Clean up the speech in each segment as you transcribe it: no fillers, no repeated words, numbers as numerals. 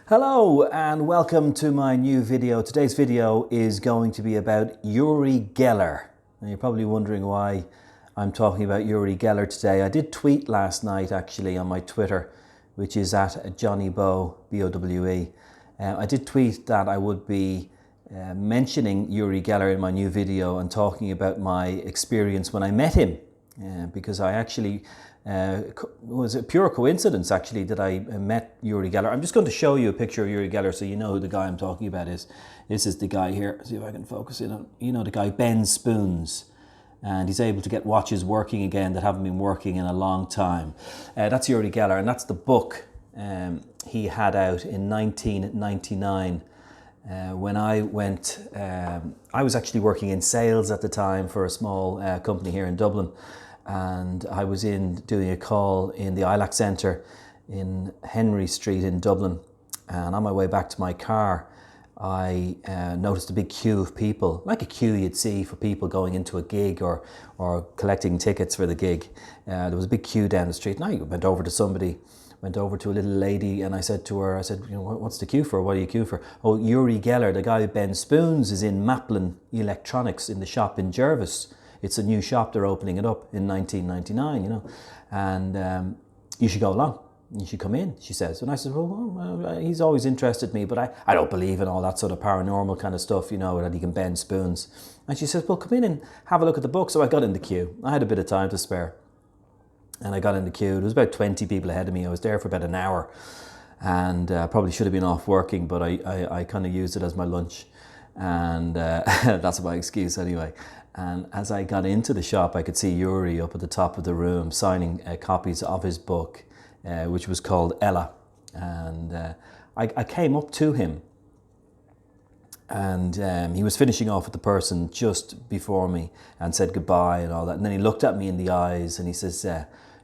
Hello and welcome to my new video. Today's video is going to be about Uri Geller. And you're probably wondering why I'm talking about Uri Geller today. I did tweet last night actually on my Twitter, which is at Johnny Bowe, B-O-W-E. I did tweet that I would be mentioning Uri Geller in my new video and talking about my experience when I met him. Because I actually, it was a pure coincidence actually that I met Uri Geller. I'm just going to show you a picture of Uri Geller so you know who the guy I'm talking about is. This is the guy here. See if I can focus in on, you know, the guy bends spoons. And he's able to get watches working again that haven't been working in a long time. That's Uri Geller, and that's the book he had out in 1999. When I went, I was actually working in sales at the time for a small company here in Dublin, and I was doing a call in the ILAC Centre in Henry Street in Dublin, and on my way back to my car I noticed a big queue of people, like a queue you'd see for people going into a gig or collecting tickets for the gig. There was a big queue down the street, and I went over to a little lady, and I said to her, you know, what's the queue for? What are you queue for? Oh, Uri Geller, the guy who bends spoons, is in Maplin Electronics in the shop in Jervis. It's a new shop, they're opening it up in 1999, you know, and you should go along. You should come in, she says. And I said, well, he's always interested me, but I don't believe in all that sort of paranormal kind of stuff, you know, that he can bend spoons. And she says, well, come in and have a look at the book. So I got in the queue. I had a bit of time to spare. And I got in the queue. There was about 20 people ahead of me. I was there for about an hour, and probably should have been off working, but I kind of used it as my lunch, and that's my excuse anyway. And as I got into the shop, I could see Uri up at the top of the room signing copies of his book, which was called Ella. And I came up to him, and he was finishing off with the person just before me and said goodbye and all that. And then he looked at me in the eyes and he says,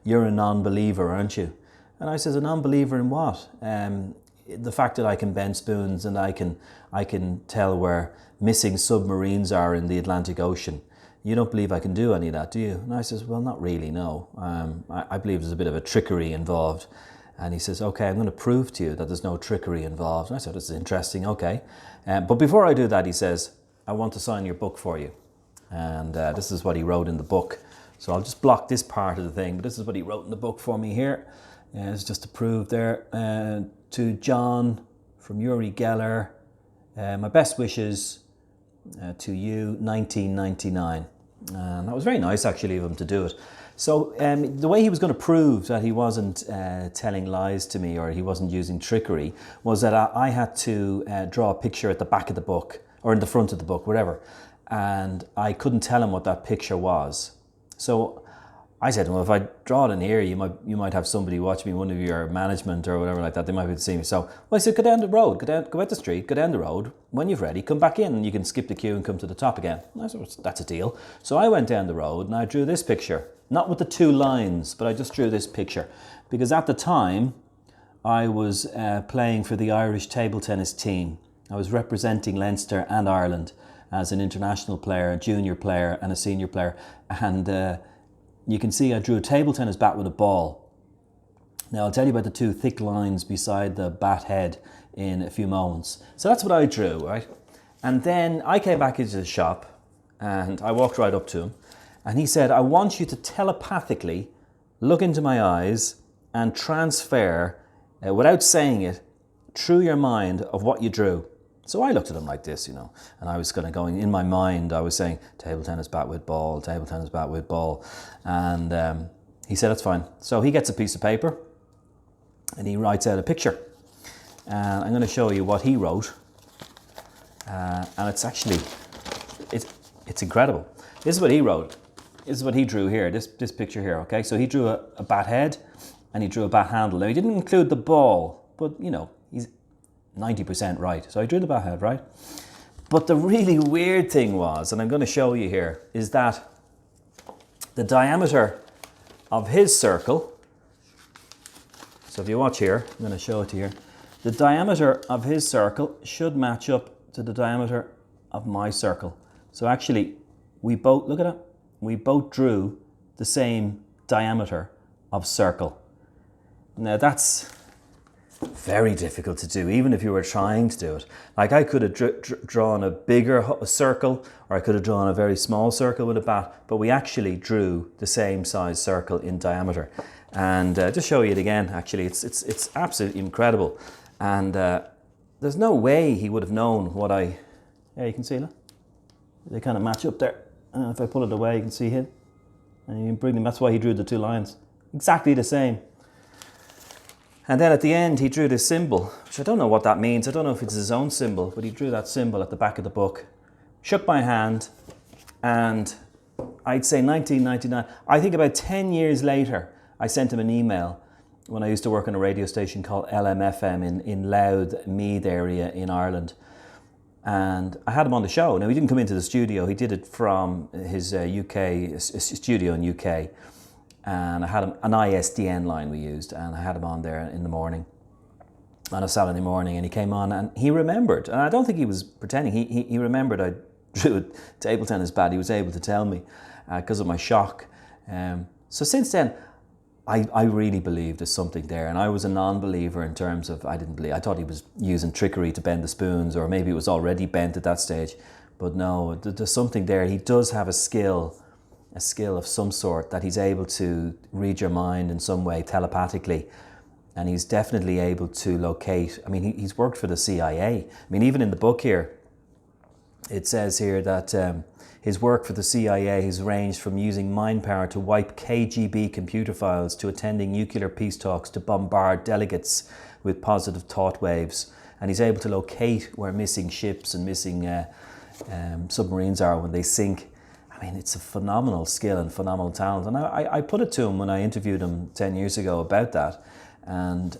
you're a non-believer, aren't you? And I says, a non-believer in what? The fact that I can bend spoons and I can tell where missing submarines are in the Atlantic Ocean. You don't believe I can do any of that, do you? And I says, well, not really, no. I believe there's a bit of a trickery involved. And he says, okay, I'm going to prove to you that there's no trickery involved. And I said, this is interesting, okay. But before I do that, he says, I want to sign your book for you. And this is what he wrote in the book. So I'll just block this part of the thing, but this is what he wrote in the book for me here. It's just to prove there. To John from Uri Geller, my best wishes to you, 1999. And that was very nice actually of him to do it. So the way he was going to prove that he wasn't telling lies to me, or he wasn't using trickery, was that I had to draw a picture at the back of the book, or in the front of the book, whatever. And I couldn't tell him what that picture was. So I said, well, if I draw it in here, you might have somebody watch me, one of your management or whatever like that. They might be able to see me. So I said, go down the road, go out the street, go down the road. When you're ready, come back in and you can skip the queue and come to the top again. And I said, well, that's a deal. So I went down the road and I drew this picture, not with the two lines, but I just drew this picture because at the time I was playing for the Irish table tennis team. I was representing Leinster and Ireland as an international player, a junior player and a senior player. And you can see I drew a table tennis bat with a ball. Now I'll tell you about the two thick lines beside the bat head in a few moments. So that's what I drew, right? And then I came back into the shop and I walked right up to him and he said, I want you to telepathically look into my eyes and transfer, without saying it, through your mind of what you drew. So I looked at him like this, you know, and I was kind of going, in my mind, I was saying, table tennis bat with ball, table tennis bat with ball. And he said, that's fine. So he gets a piece of paper and he writes out a picture. And I'm going to show you what he wrote. And it's actually, it's incredible. This is what he wrote. This is what he drew here, this picture here, okay? So he drew a bat head and he drew a bat handle. Now he didn't include the ball, but you know, he's 90% right. So I drew the bat head, right? But the really weird thing was, and I'm going to show you here, is that the diameter of his circle, so if you watch here, I'm going to show it to you here, the diameter of his circle should match up to the diameter of my circle. So actually, we both, look at it, we both drew the same diameter of circle. Now that's Very difficult to do, even if you were trying to do it. Like I could have drawn a bigger circle, or I could have drawn a very small circle with a bat, but we actually drew the same size circle in diameter. And just show you it again, actually, it's absolutely incredible. And there's no way he would have known what yeah, you can see, look. They kind of match up there. And if I pull it away, you can see it. And you can bring them, that's why he drew the two lines. Exactly the same. And then at the end, he drew this symbol, which I don't know what that means. I don't know if it's his own symbol, but he drew that symbol at the back of the book. Shook my hand, and I'd say 1999. I think about 10 years later, I sent him an email when I used to work on a radio station called LMFM in Louth, Meath area in Ireland. And I had him on the show. Now, he didn't come into the studio. He did it from his UK studio in UK. And I had him, an ISDN line we used, and I had him on there in the morning, on a Saturday morning, and he came on and he remembered. And I don't think he was pretending. He remembered I drew a table tennis bat. He was able to tell me because of my shock. So since then, I really believed there's something there, and I was a non-believer in terms of I didn't believe. I thought he was using trickery to bend the spoons, or maybe it was already bent at that stage. But no, there's something there. He does have a skill of some sort, that he's able to read your mind in some way telepathically, and he's definitely able to locate. I mean, he's worked for the CIA. I mean, even in the book here, it says here that his work for the CIA has ranged from using mind power to wipe KGB computer files to attending nuclear peace talks to bombard delegates with positive thought waves. And he's able to locate where missing ships and missing submarines are when they sink. I mean, it's a phenomenal skill and phenomenal talent. And I put it to him when I interviewed him 10 years ago about that. And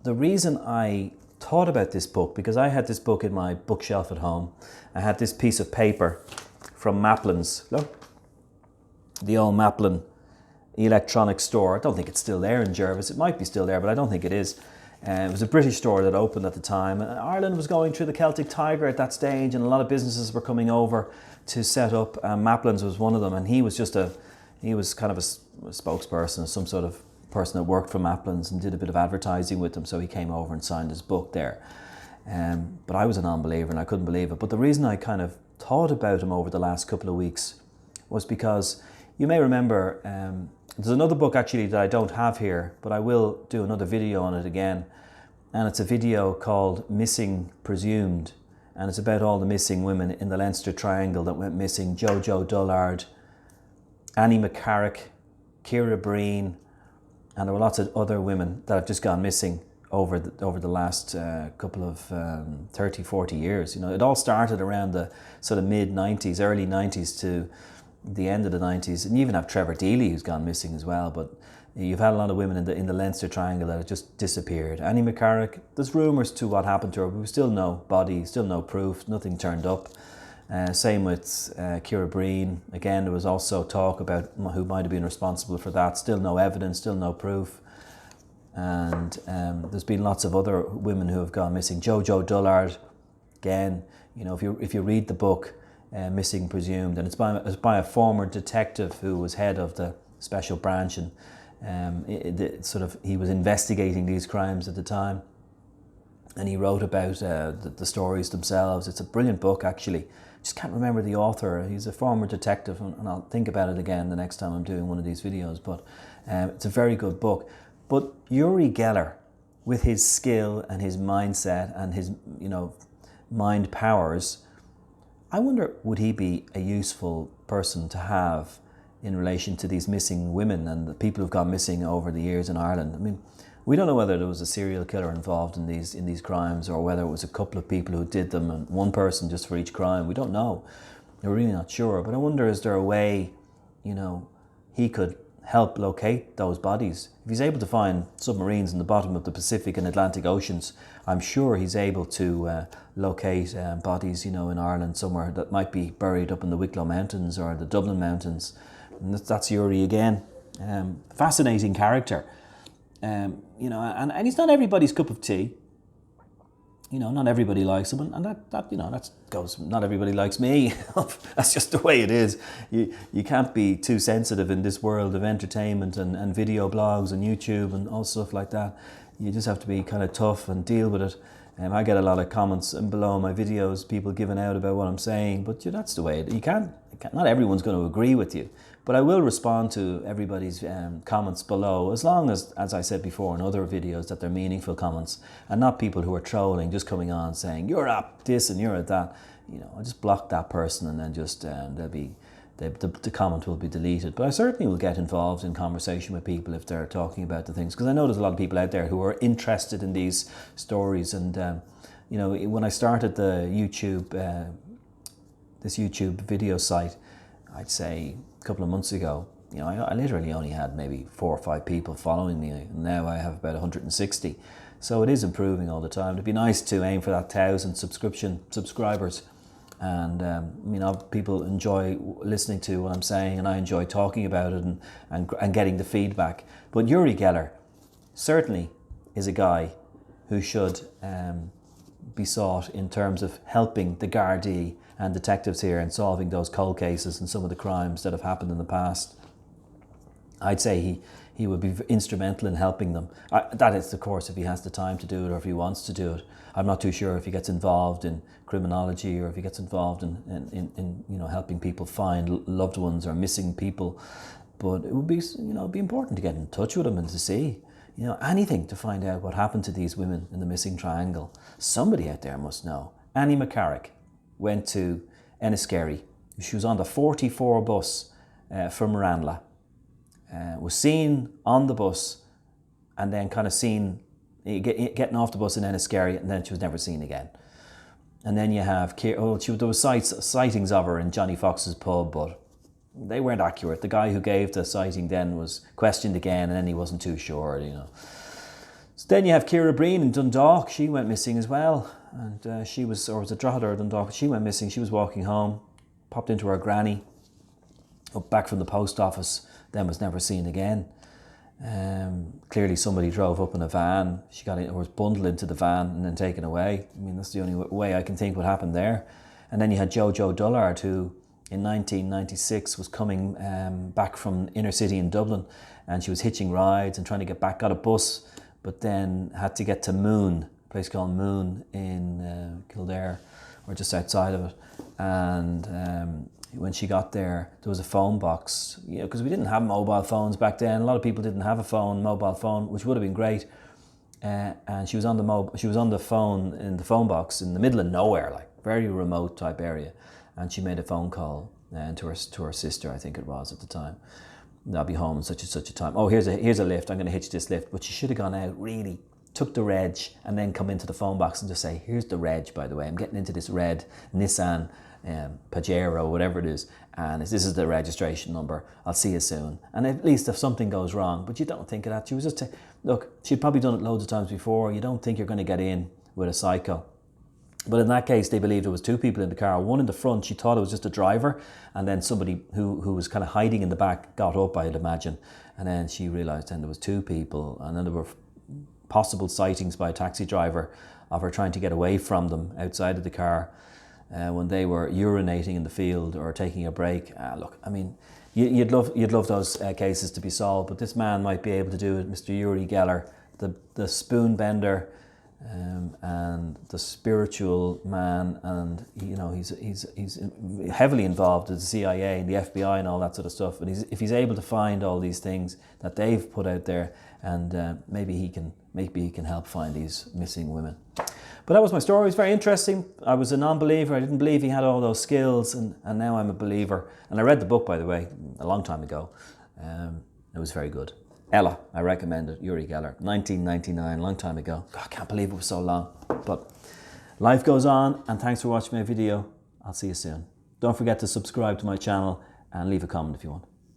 the reason I thought about this book, because I had this book in my bookshelf at home. I had this piece of paper from Maplin's. Look, the old Maplin electronic store. I don't think it's still there in Jervis. It might be still there, but I don't think it is. It was a British store that opened at the time. Ireland was going through the Celtic Tiger at that stage, and a lot of businesses were coming over to set up. Maplin's was one of them, and he was kind of a spokesperson, some sort of person that worked for Maplin's and did a bit of advertising with them. So he came over and signed his book there. But I was a non-believer and I couldn't believe it. But the reason I kind of thought about him over the last couple of weeks was because you may remember there's another book actually that I don't have here, but I will do another video on it again. And it's a video called Missing Presumed. And it's about all the missing women in the Leinster Triangle that went missing. Jojo Dullard, Annie McCarrick, Ciara Breen, and there were lots of other women that have just gone missing over the last couple of 30, 40 years. You know, it all started around the sort of mid-90s, early 90s to the end of the 90s. And you even have Trevor Deely who's gone missing as well. But you've had a lot of women in the Leinster Triangle that have just disappeared. Annie McCarrick, there's rumours to what happened to her, but we still no body, still no proof, nothing turned up. Same with Ciara Breen. Again, there was also talk about who might have been responsible for that. Still no evidence, still no proof. And there's been lots of other women who have gone missing. Jojo Dullard, again, you know, if you read the book, Missing Presumed, and it's by a former detective who was head of the special branch, and he was investigating these crimes at the time, and he wrote about the stories themselves. It's a brilliant book, actually. Just can't remember the author. He's a former detective, and I'll think about it again the next time I'm doing one of these videos. But it's a very good book. But Uri Geller, with his skill and his mindset and his, you know, mind powers, I wonder, would he be a useful person to have in relation to these missing women and the people who've gone missing over the years in Ireland? I mean, we don't know whether there was a serial killer involved in these crimes, or whether it was a couple of people who did them and one person just for each crime. We don't know. We're really not sure. But I wonder, is there a way, you know, he could help locate those bodies? If he's able to find submarines in the bottom of the Pacific and Atlantic Oceans, I'm sure he's able to locate bodies, you know, in Ireland somewhere that might be buried up in the Wicklow Mountains or the Dublin Mountains. And that's Uri again. Fascinating character. You know, and he's not everybody's cup of tea. You know, not everybody likes him, and that you know, that goes. Not everybody likes me. That's just the way it is. You can't be too sensitive in this world of entertainment and video blogs and YouTube and all stuff like that. you just have to be kind of tough and deal with it. I get a lot of comments below my videos, people giving out about what I'm saying, but that's the way you can't, not everyone's going to agree with you. But I will respond to everybody's comments below, as long as I said before in other videos, that they're meaningful comments and not people who are trolling, just coming on saying, you're at this and you're at that. I just block that person, and then just the comment will be deleted. But I certainly will get involved in conversation with people if they're talking about the things, because I know there's a lot of people out there who are interested in these stories. And when I started the this YouTube video site, I'd say a couple of months ago, I literally only had maybe 4 or 5 people following me, and now I have about 160. So it is improving all the time. It'd be nice to aim for that 1,000 subscribers. And people enjoy listening to what I'm saying, and I enjoy talking about it and getting the feedback. But Uri Geller certainly is a guy who should be sought in terms of helping the Gardaí and detectives here in solving those cold cases and some of the crimes that have happened in the past. I'd say he would be instrumental in helping them. That is, of course, if he has the time to do it or if he wants to do it. I'm not too sure if he gets involved in criminology or if he gets involved in helping people find loved ones or missing people. But it would be it'd be important to get in touch with him and to see anything to find out what happened to these women in the missing triangle. Somebody out there must know. Annie McCarrick went to Enniskerry. She was on the 44 bus from Ranelagh. Was seen on the bus and then kind of seen getting off the bus in Enniskerry, and then she was never seen again. And then you have there was sightings of her in Johnny Fox's pub, but they weren't accurate. The guy who gave the sighting then was questioned again, and then he wasn't too sure. So then you have Ciara Breen in Dundalk. She went missing as well, and she was, or was it Drogheda or Dundalk? She went missing. She was walking home, popped into her granny, up back from the post office, then was never seen again. Clearly somebody drove up in a van. She got in, or was bundled into the van and then taken away. I mean, that's the only way I can think what happened there. And then you had Jojo Dullard, who in 1996 was coming back from inner city in Dublin, and she was hitching rides and trying to get back, got a bus, but then had to get to Moon, a place called Moon in Kildare, or just outside of it. And when she got there was a phone box, because we didn't have mobile phones back then. A lot of people didn't have a mobile phone, which would have been great. And she was on the phone in the phone box in the middle of nowhere, like very remote type area. And she made a phone call to her sister, I think it was at the time. I'll be home in such and such a time. Oh, here's a lift. I'm going to hitch this lift. But she should have gone out, really took the reg, and then come into the phone box and just say, here's the reg, by the way. I'm getting into this red Nissan Pajero, whatever it is, and this is the registration number. I'll see you soon. And at least if something goes wrong, but you don't think of that. She was just look, she'd probably done it loads of times before. You don't think you're going to get in with a psycho. But in that case, they believed there was 2 people in the car. One in the front, she thought it was just a driver, and then somebody who was kind of hiding in the back got up, I'd imagine. And then she realised then there was 2 people, and then there were possible sightings by a taxi driver of her trying to get away from them outside of the car when they were urinating in the field or taking a break. Look, I mean, you'd love those cases to be solved, but this man might be able to do it, Mr. Uri Geller, the spoon bender, and the spiritual man, and he's heavily involved with the CIA and the FBI and all that sort of stuff. And if he's able to find all these things that they've put out there, and maybe he can help find these missing women. But that was my story. It was very interesting. I was a non-believer. I didn't believe he had all those skills, and now I'm a believer. And I read the book, by the way, a long time ago. It was very good. Ella, I recommend it. Uri Geller, 1999, long time ago. God, I can't believe it was so long. But life goes on, and thanks for watching my video. I'll see you soon. Don't forget to subscribe to my channel and leave a comment if you want.